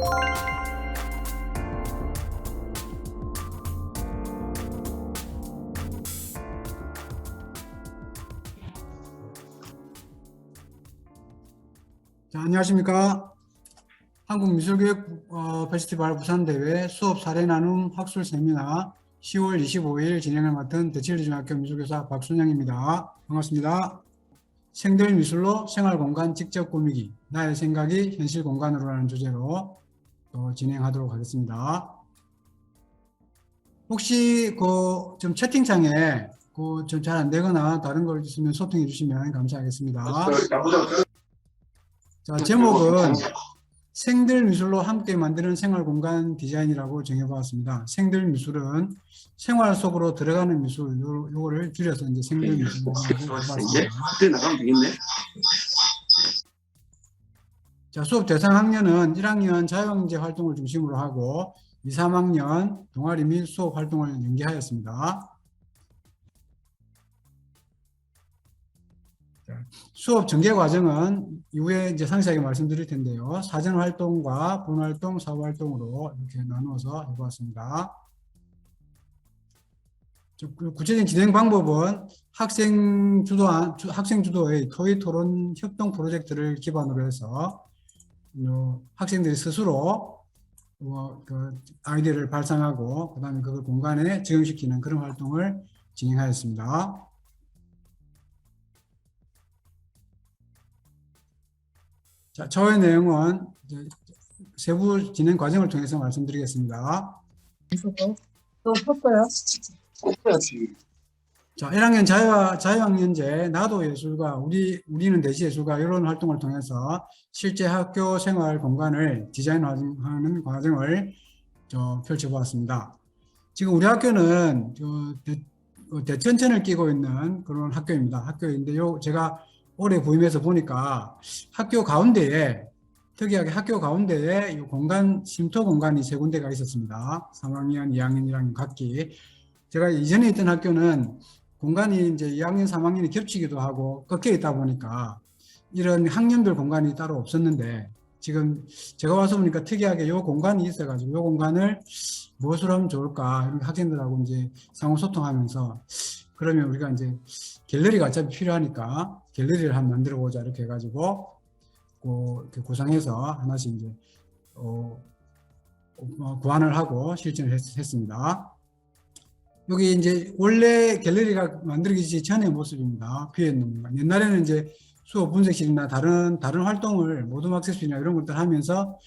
자, 안녕하십니까. 한국미술교육 페스티벌 부산대회 수업 사례 나눔 학술 세미나 10월 25일 진행을 맡은 대칠중학교 미술교사 박순영입니다. 반갑습니다. 생들 미술로 생활공간 직접 꾸미기, 나의 생각이 현실 공간으로라는 주제로 또 진행하도록 하겠습니다. 혹시 좀 채팅창에 좀 잘 안 되거나 다른 걸 있으면 소통해 주시면 감사하겠습니다. 자, 제목은 생들 미술로 함께 만드는 생활공간 디자인이라고 정해보았습니다. 생들 미술은 생활 속으로 들어가는 미술, 요거를 줄여서 이제 생들 미술이라고 해봤습니다. 나가면 되겠네. 자, 수업 대상 학년은 1학년 자유학문제 활동을 중심으로 하고 2, 3학년 동아리 및 수업 활동을 연계하였습니다. 수업 전개 과정은 이후에 이제 상세하게 말씀드릴 텐데요. 사전 활동과 본 활동, 사후 활동으로 이렇게 나누어서 해보았습니다. 구체적인 진행 방법은 학생 주도의 토의 토론 협동 프로젝트를 기반으로 해서 학생들이 스스로 그 아이디어를 발상하고 그다음에 그걸 공간에 적용시키는 그런 활동을 진행하였습니다. 자, 저의 내용은 이제 세부 진행 과정을 통해서 말씀드리겠습니다. 또 컸어요? 자, 1학년 자유학년제 나도 예술가, 우리는 대시 예술가 이런 활동을 통해서 실제 학교 생활 공간을 디자인하는 과정을 펼쳐보았습니다. 지금 우리 학교는 대천천을 끼고 있는 그런 학교인데요. 제가 올해 부임해서 보니까 학교 가운데에 특이하게 학교 가운데에 이 공간 쉼터 공간이 세 군데가 있었습니다. 3학년, 2학년, 1학년 각기. 제가 이전에 있던 학교는 공간이 이제 2학년, 3학년이 겹치기도 하고 꺾여 있다 보니까 이런 학년별 공간이 따로 없었는데 지금 제가 와서 보니까 특이하게 이 공간이 있어가지고 이 공간을 무엇으로 하면 좋을까 이런 학생들하고 이제 상호 소통하면서 그러면 우리가 이제 갤러리가 어차피 필요하니까 갤러리를 한번 만들어 보자 이렇게 해가지고 이렇게 구상해서 하나씩 이제 고안을 하고 실천을 했습니다. 여기 이제 원래 갤러리가 만들어지기 전의 모습입니다. 비어있는 공간. 옛날에는 이제 수업 분석실이나 다른 활동을 모둠 학습실이나 이런 것들 하면서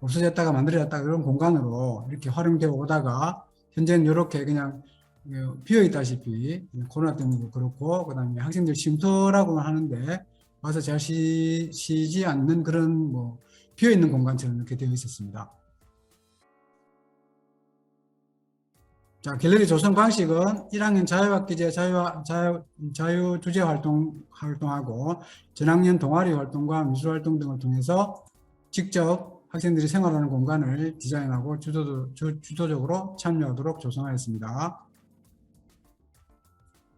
없어졌다가 만들어졌다가 이런 공간으로 이렇게 활용되어 오다가 현재는 이렇게 그냥 비어있다시피 코로나 때문에 그렇고 그다음에 학생들 쉼터라고는 하는데 와서 잘 쉬지 않는 그런 비어있는 공간처럼 이렇게 되어 있었습니다. 자, 갤러리 조성 방식은 1학년 자유학기제 자유주제 활동하고 전학년 동아리 활동과 미술 활동 등을 통해서 직접 학생들이 생활하는 공간을 디자인하고 주도적으로 참여하도록 조성하였습니다.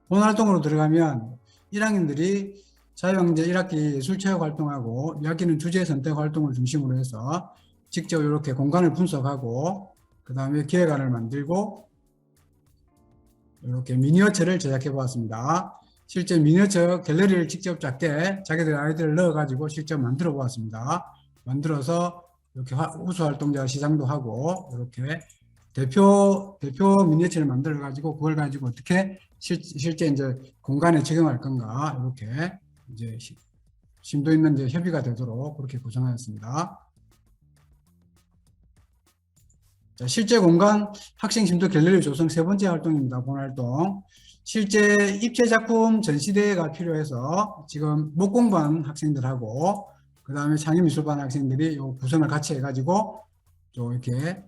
본 활동으로 들어가면 1학년들이 자유학기제 1학기 예술체육 활동하고 2학기는 주제 선택 활동을 중심으로 해서 직접 이렇게 공간을 분석하고 그 다음에 기획안을 만들고 이렇게 미니어처를 제작해 보았습니다. 실제 미니어처 갤러리를 직접 작게 자기들 아이디어를 넣어가지고 직접 만들어 보았습니다. 만들어서 이렇게 우수 활동자 시상도 하고 이렇게 대표 미니어처를 만들어 가지고 그걸 가지고 어떻게 실제 이제 공간에 적용할 건가 이렇게 이제 심도 있는 이제 협의가 되도록 그렇게 구성하였습니다. 자, 실제 공간 학생 심도 갤러리 조성 세 번째 활동입니다. 본 활동. 실제 입체 작품 전시대회가 필요해서 지금 목 공부한 학생들하고 그 다음에 창의미술반 학생들이 요 구성을 같이 해가지고 이렇게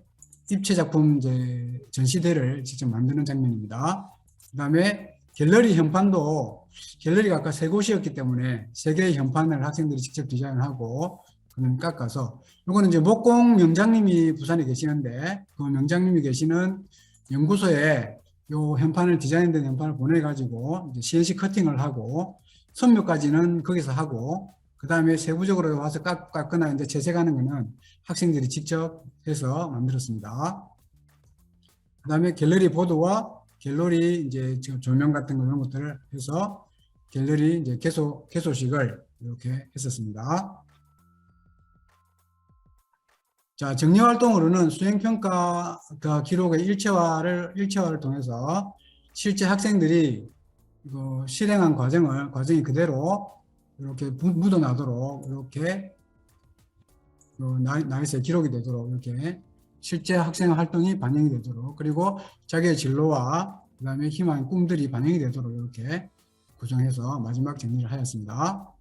입체 작품 이제 전시대를 직접 만드는 장면입니다. 그 다음에 갤러리 현판도 갤러리가 아까 세 곳이었기 때문에 세 개의 현판을 학생들이 직접 디자인하고 그냥 깎아서 이거는 이제 목공 명장님이 부산에 계시는데 그 명장님이 계시는 연구소에 요 현판을 디자인된 현판을 보내가지고 이제 CNC 커팅을 하고 선묘까지는 거기서 하고 그 다음에 세부적으로 와서 깎거나 이제 채색하는 거는 학생들이 직접 해서 만들었습니다. 그 다음에 갤러리 보드와 갤러리 이제 조명 같은 거 이런 것들을 해서 갤러리 이제 개소식을 이렇게 했었습니다. 자, 정리 활동으로는 수행평가 기록의 일체화를 통해서 실제 학생들이 실행한 과정이 그대로 이렇게 묻어나도록 이렇게 나이스에 기록이 되도록 이렇게 실제 학생 활동이 반영이 되도록 그리고 자기의 진로와 그다음에 희망, 꿈들이 반영이 되도록 이렇게 구성해서 마지막 정리를 하였습니다.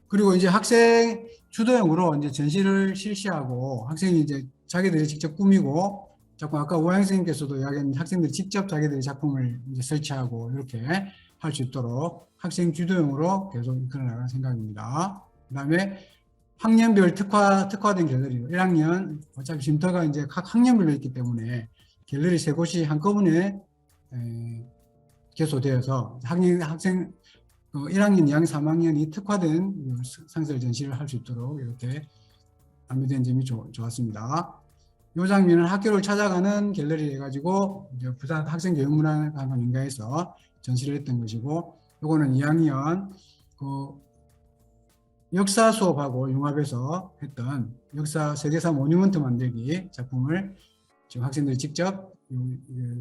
그리고 이제 학생 주도형으로 이제 전시를 실시하고 학생이 이제 자기들이 직접 꾸미고 자꾸 아까 오하영 선생님께서도 이야기한 학생들이 직접 자기들의 작품을 이제 설치하고 이렇게 할 수 있도록 학생 주도형으로 계속 이끌어 나갈 생각입니다. 그다음에 학년별 특화된 갤러리로 1학년 어차피 쉼터가 이제 각 학년별로 있기 때문에 갤러리 3곳이 한꺼번에 개소되어서 학생 1학년, 2학년, 3학년이 특화된 상설 전시를 할 수 있도록 이렇게 안배된 점이 좋았습니다. 이 장면은 학교를 찾아가는 갤러리 해가지고 이제 부산 학생교육문화관과 연계해서 전시를 했던 것이고, 요거는 2학년 역사 수업하고 융합해서 했던 역사 세계사 모뉴먼트 만들기 작품을 지금 학생들이 직접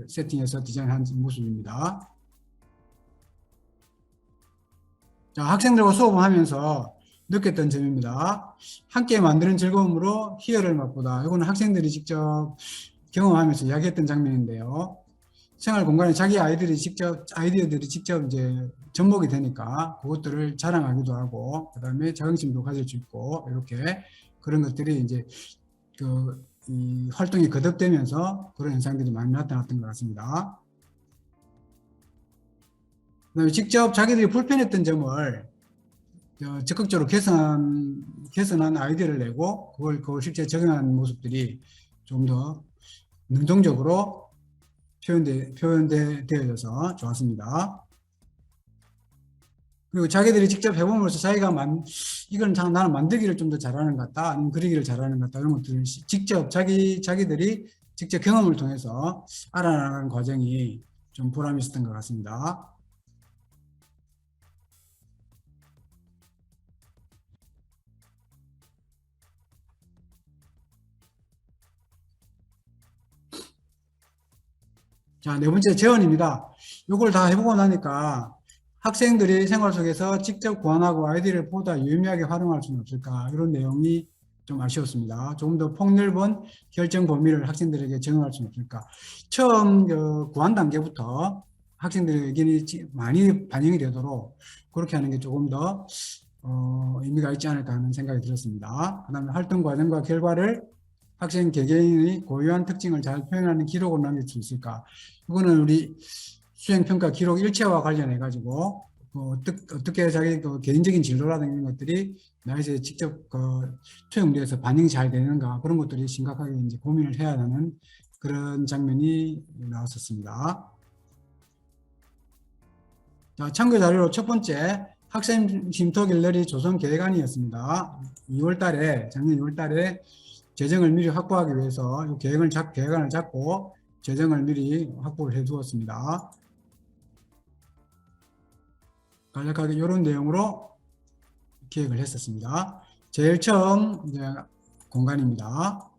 세팅해서 디자인한 모습입니다. 자, 학생들과 수업을 하면서 느꼈던 점입니다. 함께 만드는 즐거움으로 희열을 맛보다. 이거는 학생들이 직접 경험하면서 이야기했던 장면인데요. 생활 공간에 자기 아이디어들이 직접 이제 접목이 되니까 그것들을 자랑하기도 하고, 그 다음에 자긍심도 가질 수 있고, 이렇게 그런 것들이 이제 이 활동이 거듭되면서 그런 현상들이 많이 나타났던 것 같습니다. 그다음에 직접 자기들이 불편했던 점을 적극적으로 개선한 아이디어를 내고 그걸 실제 적용하는 모습들이 좀 더 능동적으로 표현되어져서 좋았습니다. 그리고 자기들이 직접 해봄으로써 자기가 이건 나는 만들기를 좀 더 잘하는 것 같다, 아니면 그리기를 잘하는 것 같다, 이런 것들을 직접 자기들이 직접 경험을 통해서 알아나가는 과정이 좀 보람이 있었던 것 같습니다. 자, 네 번째 재원입니다. 이걸 다 해보고 나니까 학생들이 생활 속에서 직접 구안하고 아이디어를 보다 유의미하게 활용할 수는 없을까, 이런 내용이 좀 아쉬웠습니다. 조금 더 폭넓은 결정 범위를 학생들에게 적용할 수는 없을까. 처음 구안 단계부터 학생들의 의견이 많이 반영이 되도록 그렇게 하는 게 조금 더 의미가 있지 않을까 하는 생각이 들었습니다. 그 다음에 활동 과정과 결과를 학생 개개인의 고유한 특징을 잘 표현하는 기록으로 남길 수 있을까. 이거는 우리 수행평가 기록 일체와 관련해 가지고 어떻게 자기 개인적인 진로라든가 이런 것들이 나에게 직접 투영돼서 반영이 잘 되는가, 그런 것들이 심각하게 이제 고민을 해야 하는 그런 장면이 나왔었습니다. 자, 참고 자료로 첫 번째 학생 쉼터 갤러리 조성 계획안이었습니다. 작년 2월 달에 재정을 미리 확보하기 위해서 이 계획안을 잡고 재정을 미리 확보를 해 두었습니다. 간략하게 이런 내용으로 기획을 했었습니다. 제일 처음 이제 공간입니다.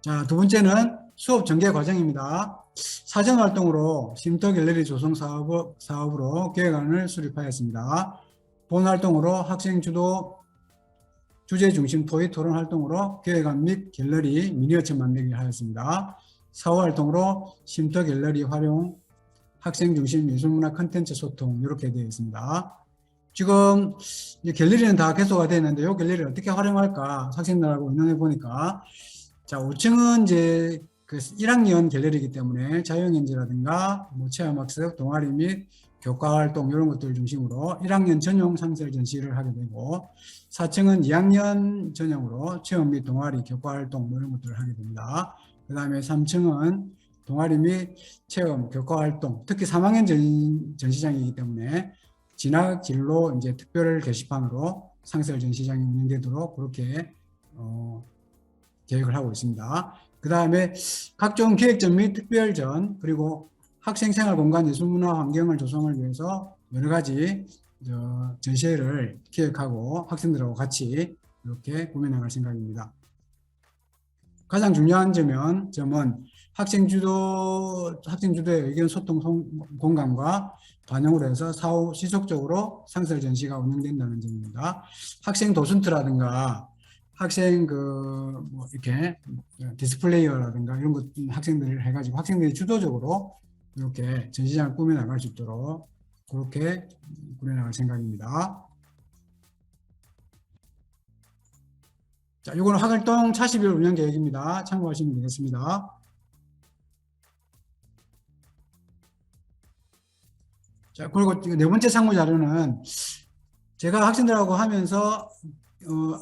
자, 두 번째는 수업 전개 과정입니다. 사전 활동으로 쉼터 갤러리 조성 사업으로 계획안을 수립하였습니다. 본 활동으로 학생 주도 주제 중심 토의 토론 활동으로 계획안 및 갤러리 미니어처 만들기를 하였습니다. 사후 활동으로 쉼터 갤러리 활용, 학생 중심 예술문화 콘텐츠 소통, 이렇게 되어 있습니다. 지금 갤러리는 다 개소가 되어 있는데 이 갤러리를 어떻게 활용할까 학생들하고 의논해 보니까, 자, 5층은 이제 그 1학년 갤러리이기 때문에 자유형연재라든가 뭐 체험학습, 동아리 및 교과활동 이런 것들을 중심으로 1학년 전용 상설 전시를 하게 되고 4층은 2학년 전용으로 체험 및 동아리, 교과활동 뭐 이런 것들을 하게 됩니다. 그 다음에 3층은 동아리 및 체험, 교과활동, 특히 3학년 전시장이기 때문에 진학 진로 이제 특별 게시판으로 상설 전시장이 운영되도록 그렇게 계획을 하고 있습니다. 그 다음에 각종 기획전 및 특별전 그리고 학생생활 공간 예술문화 환경을 조성을 위해서 여러 가지 전시회를 기획하고 학생들하고 같이 이렇게 꾸며나갈 생각입니다. 가장 중요한 점은 학생 주도의 의견 소통 공간과 반영을 해서 사후 지속적으로 상설 전시가 운영된다는 점입니다. 학생 도슨트라든가 학생 뭐 이렇게 디스플레이어라든가 이런 것 학생들을 해가지고 학생들이 주도적으로 이렇게 전시장을 꾸며 나갈 수 있도록 그렇게 꾸며 나갈 생각입니다. 자, 이거는 학활동 차시별 운영 계획입니다. 참고하시면 되겠습니다. 자, 그리고 네 번째 상무 자료는 제가 학생들하고 하면서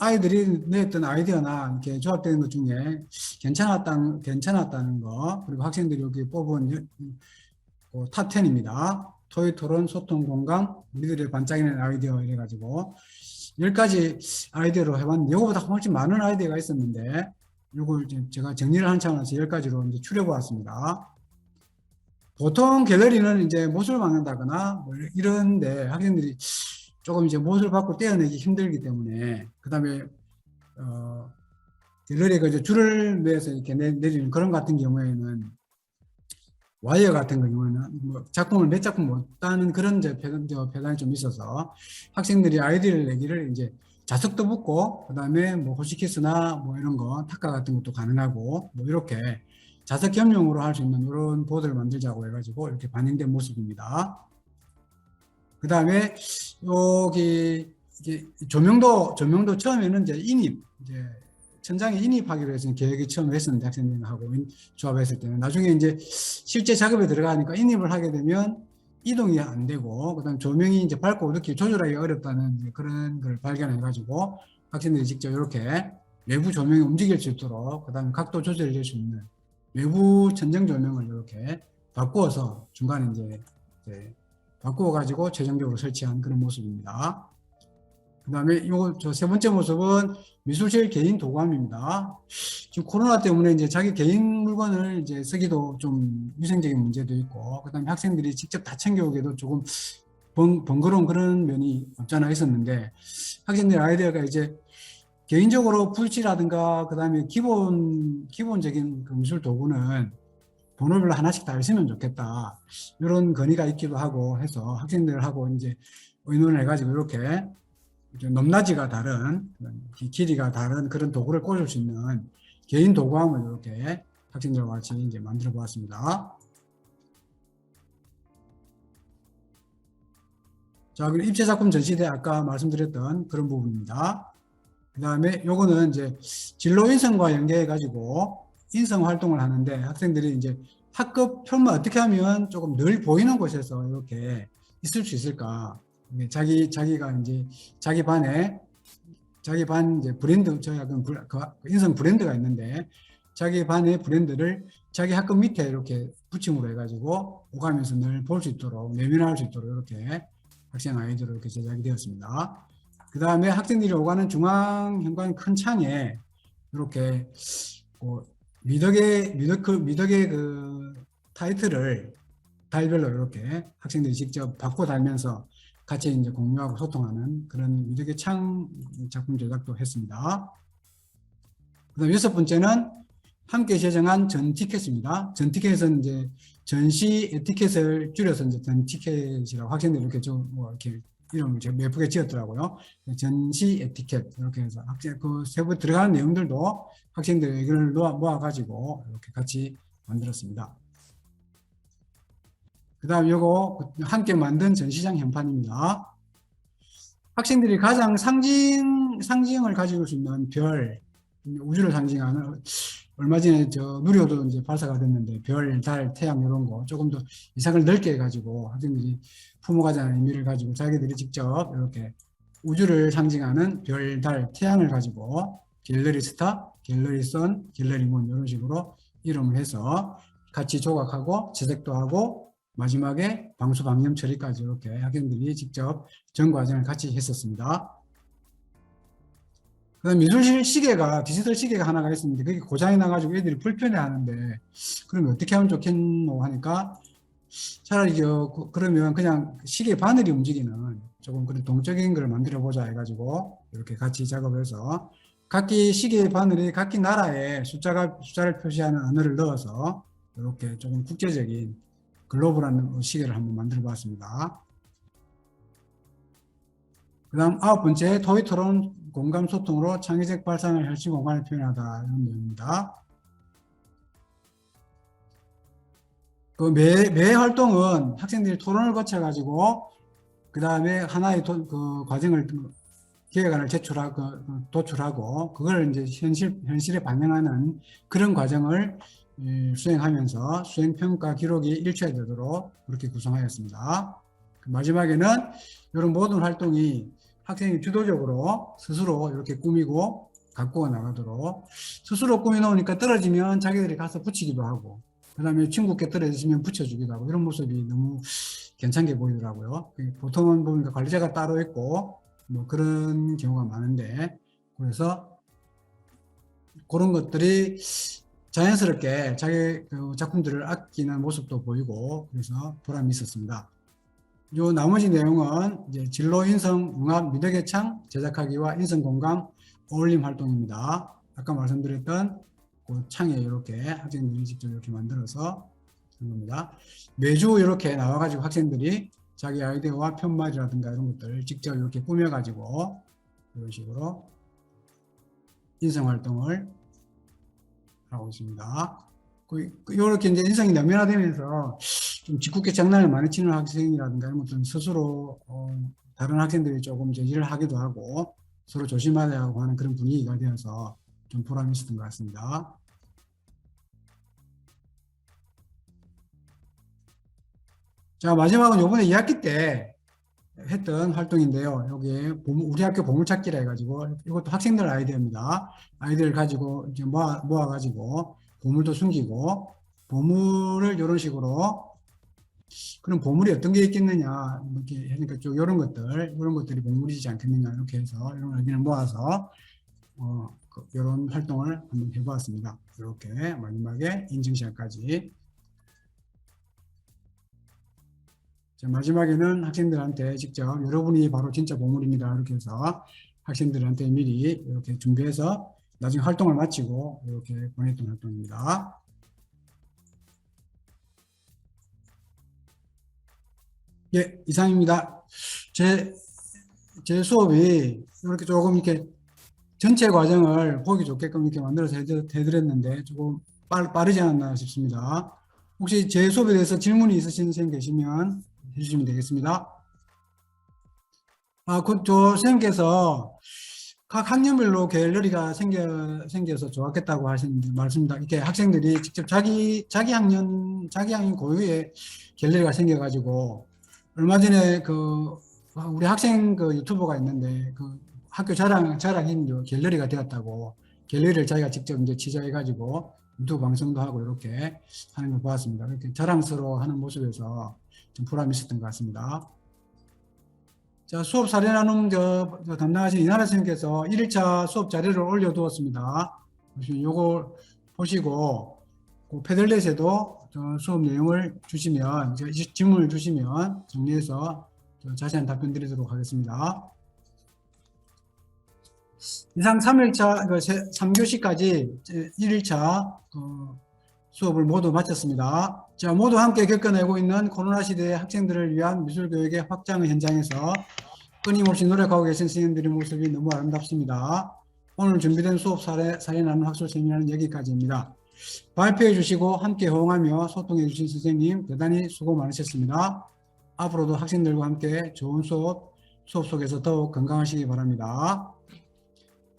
아이들이 냈던 아이디어나 이렇게 조합되는 것 중에 괜찮았다는 거, 그리고 학생들이 여기 뽑은 탑 10입니다. 토의 토론, 소통 공감, 우리들의 반짝이는 아이디어 이래가지고 10가지 아이디어로 해봤는데 이거보다 훨씬 많은 아이디어가 있었는데 이걸 제가 정리를 한 차원에서 10가지로 이제 추려보 왔습니다. 보통 갤러리는 이제 못을 박는다거나 뭐 이런데 학생들이 조금 이제 못을 받고 떼어내기 힘들기 때문에 그 다음에 갤러리가 이제 줄을 내서 이렇게 내리는 그런 같은 경우에는 와이어 같은 경우에는 뭐 작품을 몇 작품 못 따는 그런 배당이 좀 있어서 학생들이 아이디어를 내기를 이제 자석도 붙고 그 다음에 뭐 호시키스나 뭐 이런 거 탁가 같은 것도 가능하고 뭐 이렇게 자석 겸용으로 할 수 있는 이런 보드를 만들자고 해가지고 이렇게 반영된 모습입니다. 그 다음에 여기 이제 조명도 처음에는 이제 천장에 인입하기로 해서 계획이 처음 했었는데 학생들하고 조합했을 때는 나중에 이제 실제 작업에 들어가니까 인입을 하게 되면 이동이 안 되고 그다음 조명이 이제 밝고 이렇게 조절하기 어렵다는 그런 걸 발견해 가지고 학생들이 직접 이렇게 외부 조명이 움직일 수 있도록 그다음에 각도 조절을 할 수 있는 외부 천정 조명을 이렇게 바꾸어서 중간에 이제 바꾸어 가지고 최종적으로 설치한 그런 모습입니다. 그 다음에 저 세 번째 모습은 미술실 개인 도감입니다. 지금 코로나 때문에 이제 자기 개인 물건을 이제 쓰기도 좀 위생적인 문제도 있고, 그 다음에 학생들이 직접 다 챙겨오기도 조금 번거로운 그런 면이 없잖아 있었는데, 학생들 아이디어가 이제 개인적으로 풀칠라든가, 그 다음에 기본적인 그 미술 도구는 번호별로 하나씩 다 있으면 좋겠다. 이런 건의가 있기도 하고 해서 학생들하고 이제 의논을 해가지고 이렇게 높낮이가 다른 길이가 다른 그런 도구를 꽂을 수 있는 개인 도구함을 이렇게 학생들과 같이 이제 만들어 보았습니다. 자, 그리고 입체작품 전시대 아까 말씀드렸던 그런 부분입니다. 그 다음에 요거는 이제 진로 인성과 연계해 가지고 인성 활동을 하는데 학생들이 이제 학급 표만 어떻게 하면 조금 늘 보이는 곳에서 이렇게 있을 수 있을까? 자기가 이제 자기 반 이제 브랜드 저희가 그 인성 브랜드가 있는데 자기 반의 브랜드를 자기 학급 밑에 이렇게 붙임으로 해가지고 오가면서 늘 볼 수 있도록 내면화할 수 있도록 이렇게 학생 아이디어로 이렇게 제작이 되었습니다. 그 다음에 학생들이 오가는 중앙 현관 큰 창에 이렇게 미덕의 그 타이틀을 달별로 이렇게 학생들이 직접 바꿔 달면서 같이 이제 공유하고 소통하는 그런 미덕의 창 작품 제작도 했습니다. 그다음 6번째는 함께 제정한 전 티켓입니다. 전 티켓은 이제 전시 에티켓을 줄여서 이제 전 티켓이라고 학생들이 이렇게 좀 이렇게 이름을 예쁘게 지었더라고요. 전시 에티켓 이렇게 해서 그 세부 들어가는 내용들도 학생들의 의견을 모아가지고 이렇게 같이 만들었습니다. 그 다음 요거 함께 만든 전시장 현판입니다. 학생들이 가장 상징을 가지고 수 있는 별, 우주를 상징하는 얼마 전에 저 누리호도 이제 발사가 됐는데 별, 달, 태양 이런 거 조금 더 이상을 넓게 해가지고 학생들이 품어가자는 의미를 가지고 자기들이 직접 이렇게 우주를 상징하는 별, 달, 태양을 가지고 갤러리 스타, 갤러리 선, 갤러리 문 이런 식으로 이름을 해서 같이 조각하고 채색도 하고 마지막에 방수 방염 처리까지 이렇게 학생들이 직접 전 과정을 같이 했었습니다. 그다음 미술 시계가 디지털 시계가 하나가 있었는데 그게 고장이 나가지고 애들이 불편해 하는데 그러면 어떻게 하면 좋겠노 하니까 차라리 그러면 그냥 시계 바늘이 움직이는 조금 그런 동적인 걸 만들어 보자 해가지고 이렇게 같이 작업해서 각기 시계 바늘이 각기 나라의 숫자를 표시하는 언어를 넣어서 이렇게 조금 국제적인 글로벌한 시계를 한번 만들어 봤습니다. 그 다음 9번째 토의 토론 공감 소통으로 창의적 발상을 혈신 공간을 표현하다 이런 내용입니다. 그 매 활동은 학생들이 토론을 거쳐가지고 그 다음에 하나의 그 과정을 계획안을 도출하고 그걸 이제 현실에 반영하는 그런 과정을 수행하면서 수행평가 기록이 일치되도록 그렇게 구성하였습니다. 마지막에는 이런 모든 활동이 학생이 주도적으로 스스로 이렇게 꾸미고 가꾸어 나가도록 스스로 꾸미놓으니까 떨어지면 자기들이 가서 붙이기도 하고 그 다음에 친구께 떨어지면 붙여주기도 하고 이런 모습이 너무 괜찮게 보이더라고요. 보통은 보니까 관리자가 따로 있고 뭐 그런 경우가 많은데 그래서 그런 것들이 자연스럽게 자기 그 작품들을 아끼는 모습도 보이고 그래서 보람이 있었습니다. 요 나머지 내용은 이제 진로 인성 융합 미덕의 창 제작하기와 인성 공감 어울림 활동입니다. 아까 말씀드렸던 그 창에 이렇게 학생들이 직접 이렇게 만들어서 한 겁니다. 매주 이렇게 나와가지고 학생들이 자기 아이디어와 편말이라든가 이런 것들 직접 이렇게 꾸며가지고 이런 식으로 인성 활동을 하고 있습니다. 이렇게 이제 인성이 내면화되면서 좀 짓궂게 장난을 많이 치는 학생이라든가 이런 것들은 스스로 다른 학생들이 조금 제지를 하기도 하고 서로 조심하자고 하는 그런 분위기가 되어서 좀 보람이 있었던 것 같습니다. 자, 마지막은 이번에 2학기 때 했던 활동인데요. 여기에 우리 학교 보물찾기라 해가지고 이것도 학생들 아이디어입니다. 아이디어를 가지고 이제 모아가지고 보물도 숨기고 보물을 이런 식으로 그럼 보물이 어떤 게 있겠느냐 이렇게 하니까 쭉 이런 것들이 보물이지 않겠느냐 이렇게 해서 이런 의견을 모아서 이런 활동을 한번 해보았습니다. 이렇게 마지막에 인증 시간까지. 자, 마지막에는 학생들한테 직접 여러분이 바로 진짜 보물입니다 이렇게 해서 학생들한테 미리 이렇게 준비해서 나중에 활동을 마치고 이렇게 보냈던 활동입니다. 예, 이상입니다. 제 수업이 이렇게 조금 이렇게 전체 과정을 보기 좋게끔 이렇게 만들어서 해드렸는데 조금 빠르지 않았나 싶습니다. 혹시 제 수업에 대해서 질문이 있으신 선생님 계시면 해주시면 되겠습니다. 저 선생님께서 각 학년별로 갤러리가 생겨서 좋았겠다고 하시는데 말씀입니다. 이렇게 학생들이 직접 자기 학년 고유의 갤러리가 생겨가지고 얼마 전에 우리 학생 유튜버가 있는데 학교 자랑인 갤러리가 되었다고 갤러리를 자기가 직접 이제 취재해가지고 유튜브 방송도 하고 이렇게 하는 걸 보았습니다. 이렇게 자랑스러워하는 모습에서 좀 보람이 있었던 것 같습니다. 자, 수업 사례 나눔 담당하신 이나라 선생님께서 1일차 수업 자료를 올려두었습니다. 요걸 보시고 그 패들렛에도 수업 내용을 주시면 질문을 주시면 정리해서 자세한 답변 드리도록 하겠습니다. 이상 3일차 3교시까지 1일차 수업을 모두 마쳤습니다. 자, 모두 함께 겪어내고 있는 코로나 시대의 학생들을 위한 미술교육의 확장 현장에서 끊임없이 노력하고 계신 선생님들의 모습이 너무 아름답습니다. 오늘 준비된 수업 사례 나눔 학술 세미나는 여기까지입니다. 발표해 주시고 함께 호응하며 소통해 주신 선생님 대단히 수고 많으셨습니다. 앞으로도 학생들과 함께 좋은 수업 속에서 더욱 건강하시기 바랍니다.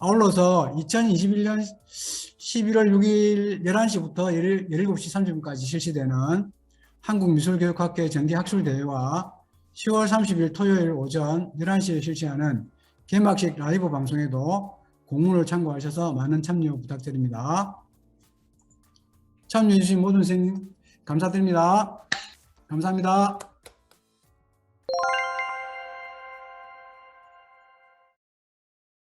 아울러서 2021년 11월 6일 11시부터 17시 30분까지 실시되는 한국미술교육학회 정기학술대회와 10월 30일 토요일 오전 11시에 실시하는 개막식 라이브 방송에도 공문을 참고하셔서 많은 참여 부탁드립니다. 참여해주신 모든 선생님 감사드립니다. 감사합니다.